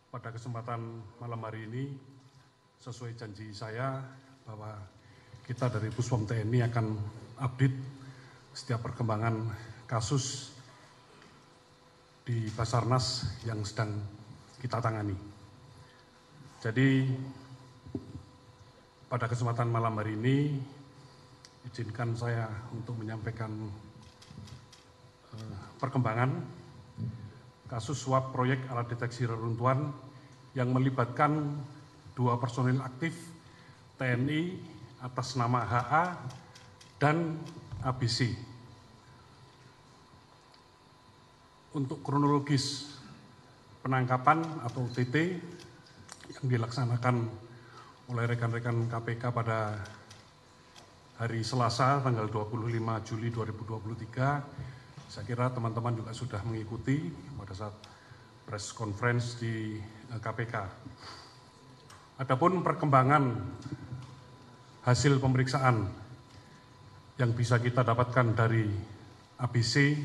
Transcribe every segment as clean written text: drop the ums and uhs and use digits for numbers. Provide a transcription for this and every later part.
Pada kesempatan malam hari ini, sesuai janji saya bahwa kita dari Puspom TNI akan update setiap perkembangan kasus di Basarnas yang sedang kita tangani. Jadi pada kesempatan malam hari ini, izinkan saya untuk menyampaikan perkembangan kasus suap proyek alat deteksi reruntuhan yang melibatkan 2 personil aktif TNI atas nama HA dan ABC. Untuk kronologis penangkapan atau OTT yang dilaksanakan oleh rekan-rekan KPK pada hari Selasa tanggal 25 Juli 2023, saya kira teman-teman juga sudah mengikuti pada saat press conference di KPK. Adapun perkembangan hasil pemeriksaan yang bisa kita dapatkan dari ABC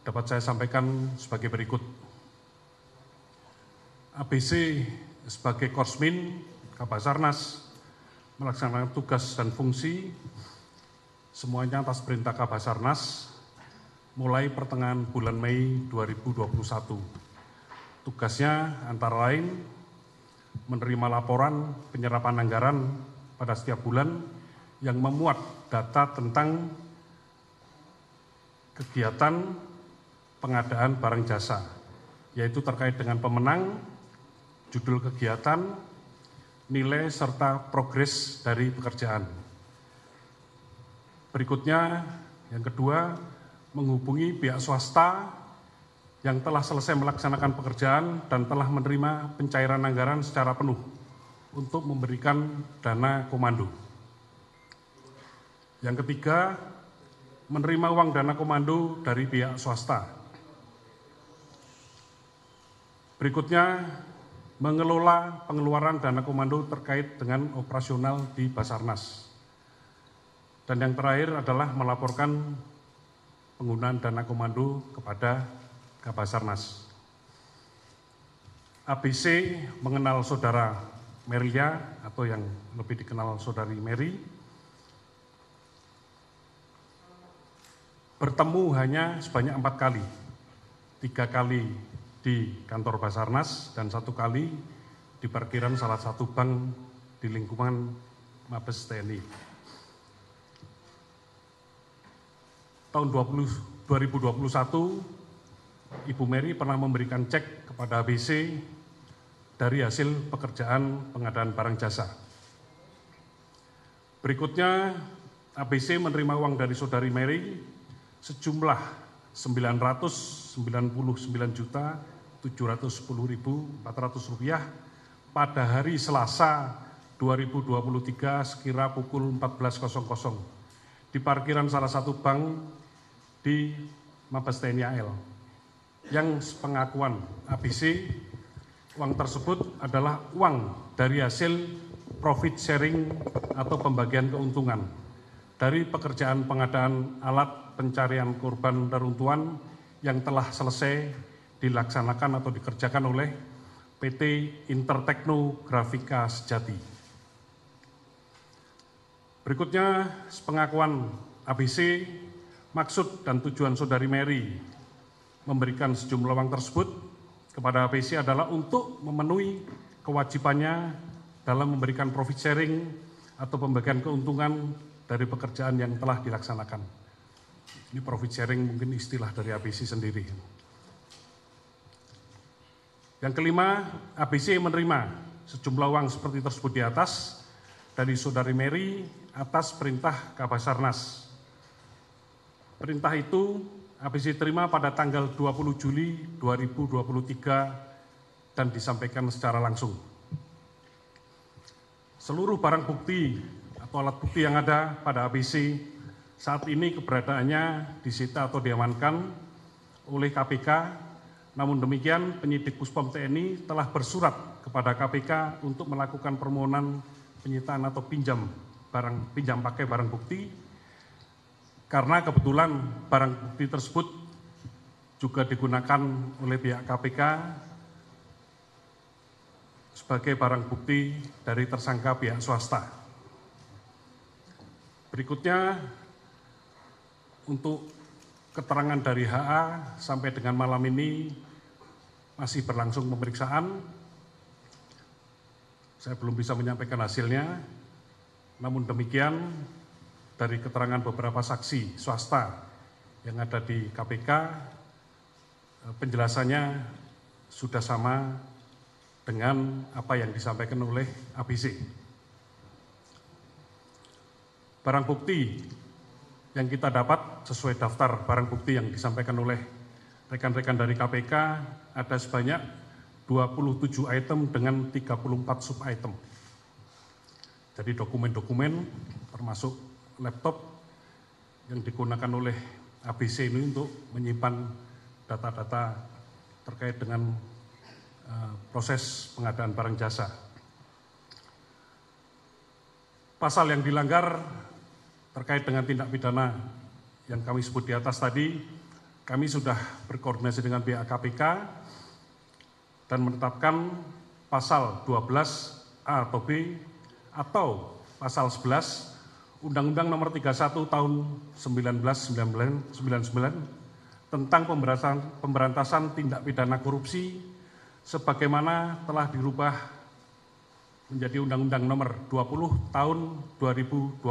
dapat saya sampaikan sebagai berikut. ABC sebagai Korsmin Kabasarnas melaksanakan tugas dan fungsi semuanya atas perintah Kabasarnas mulai pertengahan bulan Mei 2021. Tugasnya antara lain menerima laporan penyerapan anggaran pada setiap bulan yang memuat data tentang kegiatan pengadaan barang jasa, yaitu terkait dengan pemenang, judul kegiatan, nilai serta progres dari pekerjaan. Berikutnya, yang kedua, menghubungi pihak swasta yang telah selesai melaksanakan pekerjaan dan telah menerima pencairan anggaran secara penuh untuk memberikan dana komando. Yang ketiga, menerima uang dana komando dari pihak swasta. Berikutnya, mengelola pengeluaran dana komando terkait dengan operasional di Basarnas. Dan yang terakhir adalah melaporkan penggunaan dana komando kepada Kabasarnas. ABC mengenal saudara Meria atau yang lebih dikenal saudari Mary. Bertemu hanya sebanyak 4 kali. 3 kali di kantor Basarnas dan 1 kali di parkiran salah satu bank di lingkungan Mabes TNI. Tahun 2021, Ibu Mary pernah memberikan cek kepada ABC dari hasil pekerjaan pengadaan barang jasa. Berikutnya, ABC menerima uang dari saudari Mary sejumlah Rp999.710.400 pada hari Selasa 2023 sekira pukul 14.00 di parkiran salah satu bank di Mabes TNI AL. Yang sepengakuan ABC, uang tersebut adalah uang dari hasil profit sharing atau pembagian keuntungan dari pekerjaan pengadaan alat pencarian korban reruntuhan yang telah selesai dilaksanakan atau dikerjakan oleh PT Intertekno Grafika Sejati. Berikutnya, sepengakuan ABC, maksud dan tujuan saudari Mary memberikan sejumlah uang tersebut kepada ABC adalah untuk memenuhi kewajibannya dalam memberikan profit sharing atau pembagian keuntungan dari pekerjaan yang telah dilaksanakan. Ini profit sharing mungkin istilah dari ABC sendiri. Yang kelima, ABC menerima sejumlah uang seperti tersebut di atas dari saudari Mary atas perintah Kabasarnas. Perintah itu ABC terima pada tanggal 20 Juli 2023 dan disampaikan secara langsung. Seluruh barang bukti atau alat bukti yang ada pada ABC saat ini keberadaannya disita atau diamankan oleh KPK. Namun demikian, penyidik Puspom TNI telah bersurat kepada KPK untuk melakukan permohonan penyitaan atau pinjam pakai barang bukti. Karena kebetulan barang bukti tersebut juga digunakan oleh pihak KPK sebagai barang bukti dari tersangka pihak swasta. Berikutnya, untuk keterangan dari HA sampai dengan malam ini masih berlangsung pemeriksaan. Saya belum bisa menyampaikan hasilnya, namun demikian dari keterangan beberapa saksi swasta yang ada di KPK, penjelasannya sudah sama dengan apa yang disampaikan oleh ABC. Barang bukti yang kita dapat sesuai daftar barang bukti yang disampaikan oleh rekan-rekan dari KPK ada sebanyak 27 item dengan 34 sub item. Jadi dokumen-dokumen termasuk laptop yang digunakan oleh ABC ini untuk menyimpan data-data terkait dengan proses pengadaan barang jasa. Pasal yang dilanggar terkait dengan tindak pidana yang kami sebut di atas tadi, kami sudah berkoordinasi dengan pihak KPK dan menetapkan pasal 12A atau B atau pasal 11 Undang-Undang Nomor 31 Tahun 1999 tentang pemberantasan tindak pidana korupsi sebagaimana telah dirubah menjadi Undang-Undang Nomor 20 Tahun 2001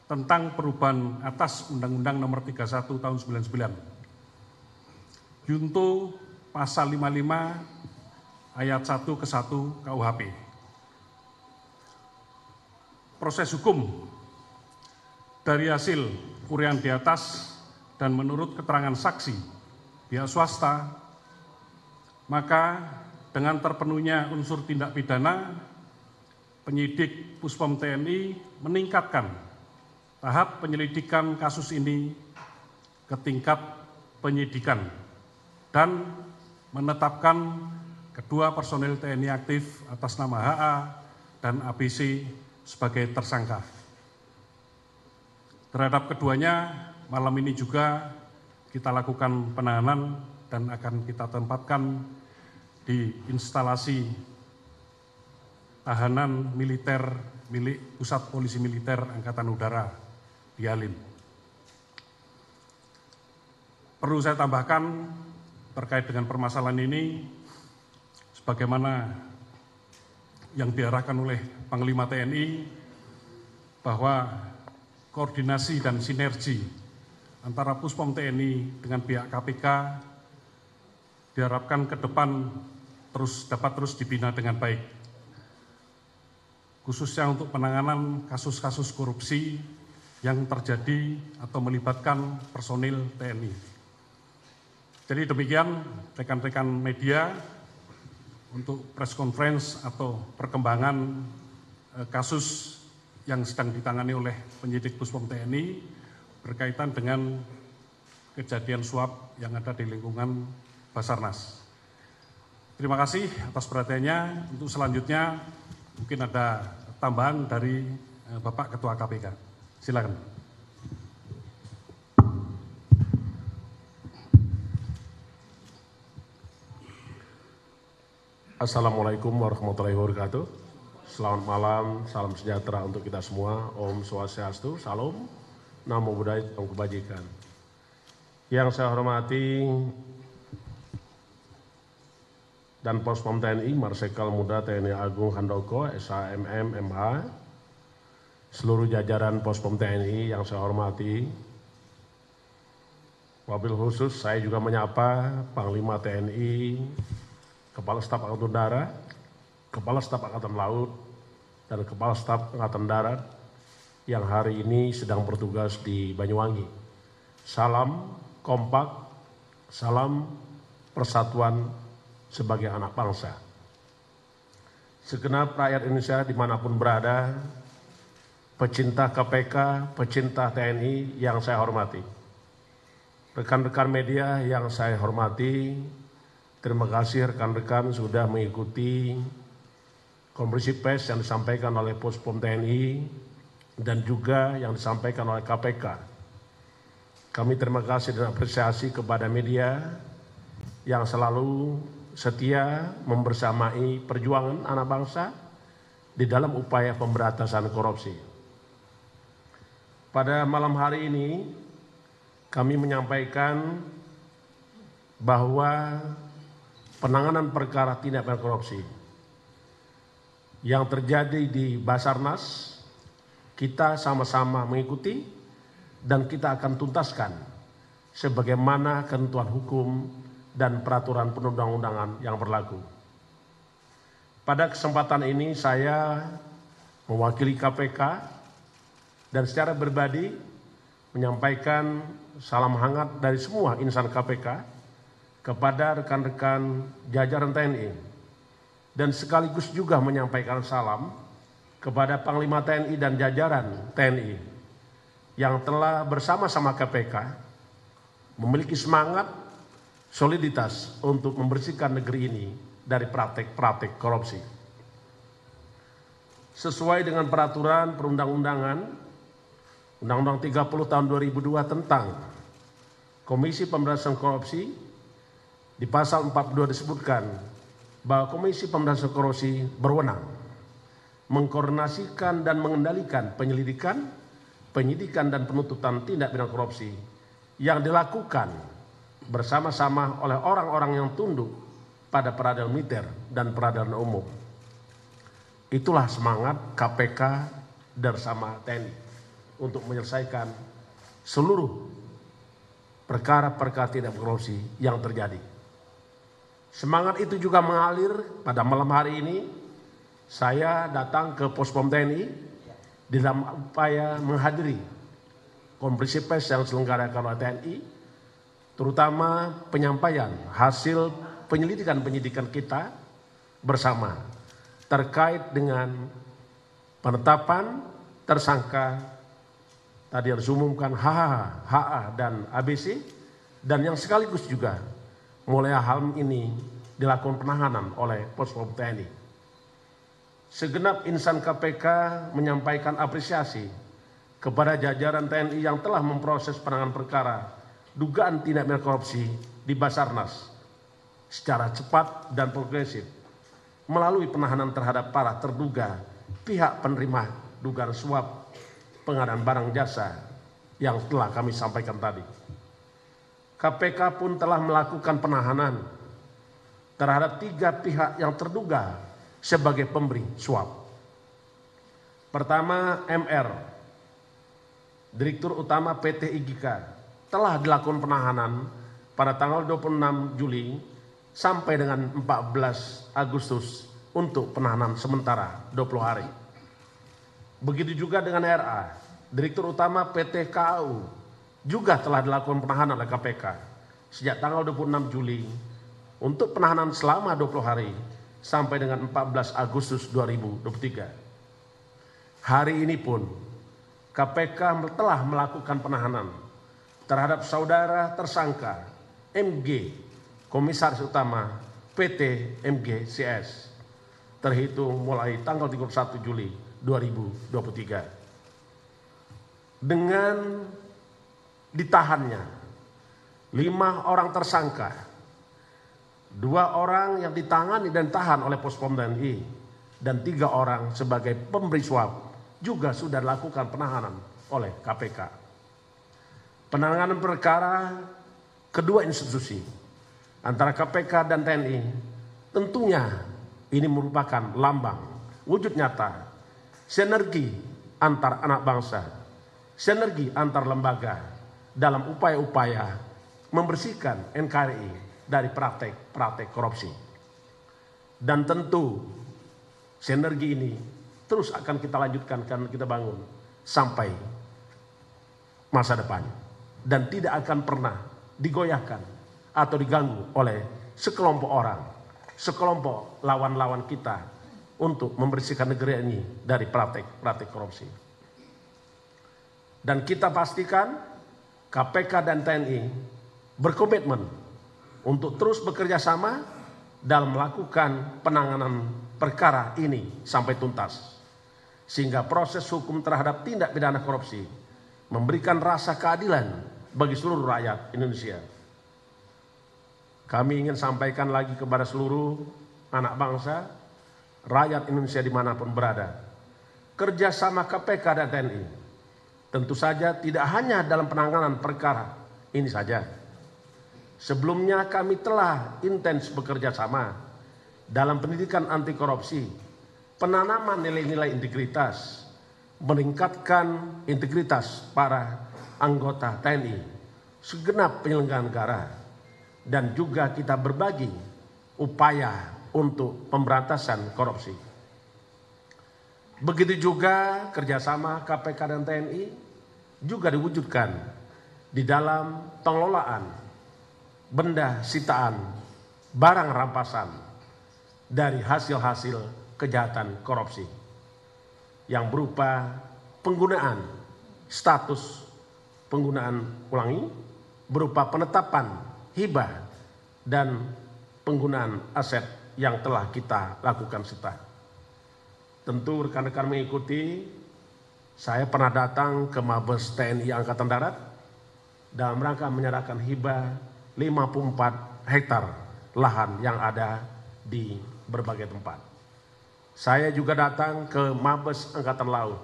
tentang perubahan atas Undang-Undang Nomor 31 Tahun 99. Junto Pasal 55 Ayat 1 ke 1 KUHP. Proses hukum dari hasil uraian di atas dan menurut keterangan saksi pihak swasta, maka dengan terpenuhnya unsur tindak pidana, penyidik Puspom TNI meningkatkan tahap penyelidikan kasus ini ke tingkat penyidikan dan menetapkan kedua personel TNI aktif atas nama HA dan ABC sebagai tersangka. Terhadap keduanya, malam ini juga kita lakukan penahanan dan akan kita tempatkan di instalasi tahanan militer milik Pusat Polisi Militer Angkatan Udara di Halim. Perlu saya tambahkan terkait dengan permasalahan ini, sebagaimana yang diarahkan oleh Panglima TNI, bahwa koordinasi dan sinergi antara Puspom TNI dengan pihak KPK diharapkan ke depan dapat terus dibina dengan baik, khususnya untuk penanganan kasus-kasus korupsi yang terjadi atau melibatkan personil TNI. Jadi demikian rekan-rekan media untuk press conference atau perkembangan kasus yang sedang ditangani oleh penyidik Puspom TNI berkaitan dengan kejadian suap yang ada di lingkungan Basarnas. Terima kasih atas perhatiannya. Untuk selanjutnya mungkin ada tambahan dari Bapak Ketua KPK. Silakan. Assalamualaikum warahmatullahi wabarakatuh. Selamat malam, salam sejahtera untuk kita semua. Om Swastiastu, Salam, Namo Buddhaya, Salam Kebajikan. Yang saya hormati dan Puspom TNI, Marsikal Muda TNI Agung Handoko, SHMM, MH, seluruh jajaran Puspom TNI yang saya hormati. Wabil khusus saya juga menyapa Panglima TNI, Kepala Staf Angkatan Udara, Kepala Staf Angkatan Laut, dan Kepala Staf Angkatan Darat yang hari ini sedang bertugas di Banyuwangi. Salam kompak, salam persatuan sebagai anak bangsa. Segenap rakyat Indonesia dimanapun berada, pecinta KPK, pecinta TNI yang saya hormati. Rekan-rekan media yang saya hormati, terima kasih rekan-rekan sudah mengikuti konferensi pers yang disampaikan oleh Puspom TNI dan juga yang disampaikan oleh KPK. Kami terima kasih dan apresiasi kepada media yang selalu setia membersamai perjuangan anak bangsa di dalam upaya pemberantasan korupsi. Pada malam hari ini kami menyampaikan bahwa penanganan perkara tindak pidana korupsi yang terjadi di Basarnas kita sama-sama mengikuti dan kita akan tuntaskan sebagaimana ketentuan hukum dan peraturan perundang-undangan yang berlaku. Pada kesempatan ini saya mewakili KPK dan secara pribadi menyampaikan salam hangat dari semua insan KPK kepada rekan-rekan jajaran TNI dan sekaligus juga menyampaikan salam kepada Panglima TNI dan jajaran TNI yang telah bersama-sama KPK memiliki semangat soliditas untuk membersihkan negeri ini dari praktek-praktek korupsi. Sesuai dengan peraturan perundang-undangan, Undang-Undang 30 tahun 2002 tentang Komisi Pemberantasan Korupsi, di pasal 42 disebutkan bahwa Komisi Pemberantasan Korupsi berwenang mengkoordinasikan dan mengendalikan penyelidikan, penyidikan dan penuntutan tindak pidana korupsi yang dilakukan bersama-sama oleh orang-orang yang tunduk pada peradilan militer dan peradilan umum. Itulah semangat KPK bersama TNI untuk menyelesaikan seluruh perkara-perkara tindak korupsi yang terjadi. Semangat itu juga mengalir pada malam hari ini. Saya datang ke Pospom TNI dalam upaya menghadiri konferensi pers yang diselenggarakan oleh TNI, terutama penyampaian hasil penyidikan kita bersama terkait dengan penetapan tersangka tadi harus umumkan HH, HA dan ABC, dan yang sekaligus juga mulai hal ini dilakukan penahanan oleh Pospom TNI. Segenap insan KPK menyampaikan apresiasi kepada jajaran TNI yang telah memproses penanganan perkara dugaan tindak pidana korupsi di Basarnas secara cepat dan progresif melalui penahanan terhadap para terduga pihak penerima dugaan suap pengadaan barang jasa yang telah kami sampaikan tadi. KPK pun telah melakukan penahanan terhadap 3 pihak yang terduga sebagai pemberi suap. Pertama, MR, Direktur Utama PT IGK, telah dilakukan penahanan pada tanggal 26 Juli sampai dengan 14 Agustus untuk penahanan sementara 20 hari. Begitu juga dengan RA, Direktur Utama PT KAU, juga telah dilakukan penahanan oleh KPK sejak tanggal 26 Juli untuk penahanan selama 20 hari sampai dengan 14 Agustus 2023. Hari ini pun KPK telah melakukan penahanan terhadap saudara tersangka MG, Komisaris Utama PT MGCS, terhitung mulai tanggal 31 Juli 2023. Dengan ditahannya 5 orang tersangka, 2 orang yang ditangani dan tahan oleh Pospom TNI, dan 3 orang sebagai pemberi suap juga sudah dilakukan penahanan oleh KPK. Penanganan perkara kedua institusi antara KPK dan TNI tentunya ini merupakan lambang wujud nyata sinergi antar anak bangsa, sinergi antar lembaga dalam upaya-upaya membersihkan NKRI dari praktek-praktek korupsi. Dan tentu sinergi ini terus akan kita lanjutkan, akan kita bangun sampai masa depan, dan tidak akan pernah digoyahkan atau diganggu oleh sekelompok orang, sekelompok lawan-lawan kita untuk membersihkan negeri ini dari praktek-praktek korupsi. Dan kita pastikan KPK dan TNI berkomitmen untuk terus bekerja sama dalam melakukan penanganan perkara ini sampai tuntas, sehingga proses hukum terhadap tindak pidana korupsi memberikan rasa keadilan bagi seluruh rakyat Indonesia. kami ingin sampaikan lagi kepada seluruh anak bangsa, rakyat Indonesia dimanapun berada, kerjasama KPK dan TNI tentu saja tidak hanya dalam penanganan perkara ini saja. Sebelumnya kami telah intens bekerja sama dalam pendidikan anti korupsi, penanaman nilai-nilai integritas, meningkatkan integritas para anggota TNI, segenap penyelenggara negara, dan juga kita berbagi upaya untuk pemberantasan korupsi. Begitu juga kerjasama KPK dan TNI juga diwujudkan di dalam pengelolaan benda sitaan, barang rampasan dari hasil-hasil kejahatan korupsi yang berupa penggunaan status penggunaan ulangi, berupa penetapan hibah dan penggunaan aset yang telah kita lakukan serta. Tentu rekan-rekan mengikuti, saya pernah datang ke Mabes TNI Angkatan Darat dalam rangka menyerahkan hibah 54 hektar lahan yang ada di berbagai tempat. Saya juga datang ke Mabes Angkatan Laut,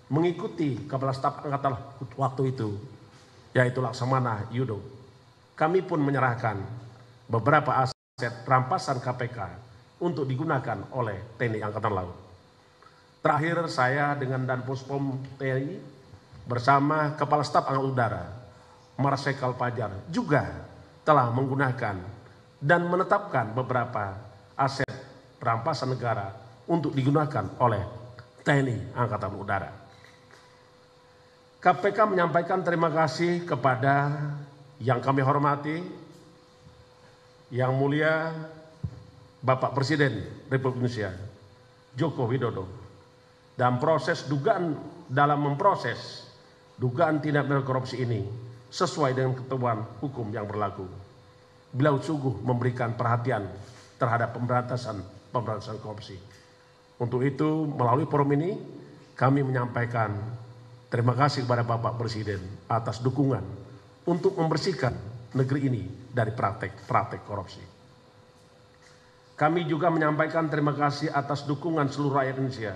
mengikuti Kepala Staf Angkatan Laut waktu itu, yaitu Laksamana Yudo. Kami pun menyerahkan beberapa aset rampasan KPK untuk digunakan oleh TNI Angkatan Laut. Terakhir saya dengan Danpuspom TNI bersama Kepala Staf Angkatan Udara, Marsikal Fajar, juga telah menggunakan dan menetapkan beberapa aset rampasan negara untuk digunakan oleh TNI Angkatan Udara. KPK menyampaikan terima kasih kepada yang kami hormati, Yang Mulia Bapak Presiden Republik Indonesia Joko Widodo dalam memproses dugaan tindak pidana korupsi ini sesuai dengan ketentuan hukum yang berlaku. Beliau sungguh memberikan perhatian terhadap pemberantasan korupsi. Untuk itu, melalui forum ini kami menyampaikan terima kasih kepada Bapak Presiden atas dukungan untuk membersihkan negeri ini dari praktek korupsi. Kami juga menyampaikan terima kasih atas dukungan seluruh rakyat Indonesia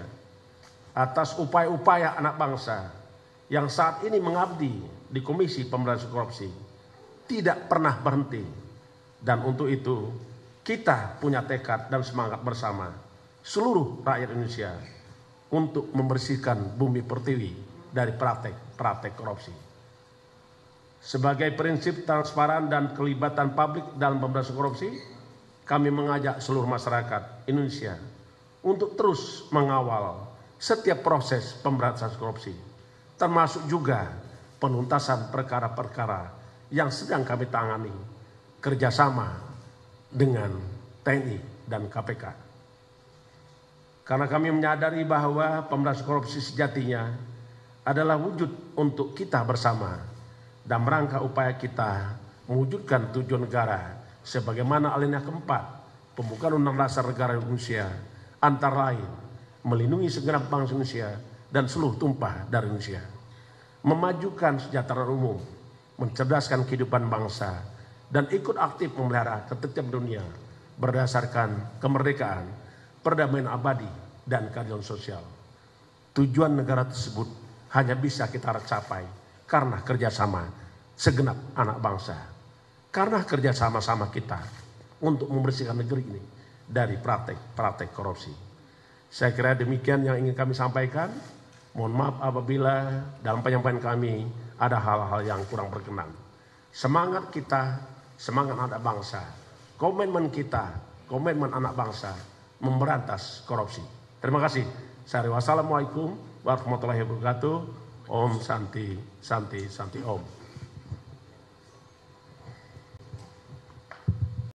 atas upaya-upaya anak bangsa yang saat ini mengabdi di Komisi Pemberantasan Korupsi tidak pernah berhenti. Dan untuk itu kita punya tekad dan semangat bersama seluruh rakyat Indonesia untuk membersihkan bumi pertiwi dari praktek korupsi. Sebagai prinsip transparan dan kelibatan publik dalam pemberantasan korupsi, kami mengajak seluruh masyarakat Indonesia untuk terus mengawal setiap proses pemberantasan korupsi, termasuk juga penuntasan perkara-perkara yang sedang kami tangani kerjasama dengan TNI dan KPK. Karena kami menyadari bahwa pemberantasan korupsi sejatinya adalah wujud untuk kita bersama dan rangka upaya kita mewujudkan tujuan negara sebagaimana alinea keempat pembukaan Undang-Undang Dasar Negara Indonesia, antara lain melindungi segenap bangsa Indonesia dan seluruh tumpah dari Indonesia, memajukan kesejahteraan umum, mencerdaskan kehidupan bangsa, dan ikut aktif memelihara ketertiban dunia berdasarkan kemerdekaan, perdamaian abadi, dan keadilan sosial. Tujuan negara tersebut hanya bisa kita capai karena kerjasama segenap anak bangsa, karena kerjasama-sama kita untuk membersihkan negeri ini dari praktek korupsi. Saya kira demikian yang ingin kami sampaikan. Mohon maaf apabila dalam penyampaian kami ada hal-hal yang kurang berkenan. Semangat kita, semangat anak bangsa, komitmen kita, komitmen anak bangsa memberantas korupsi. Terima kasih. Wassalamualaikum warahmatullahi wabarakatuh. Om Santi Santi Santi Om.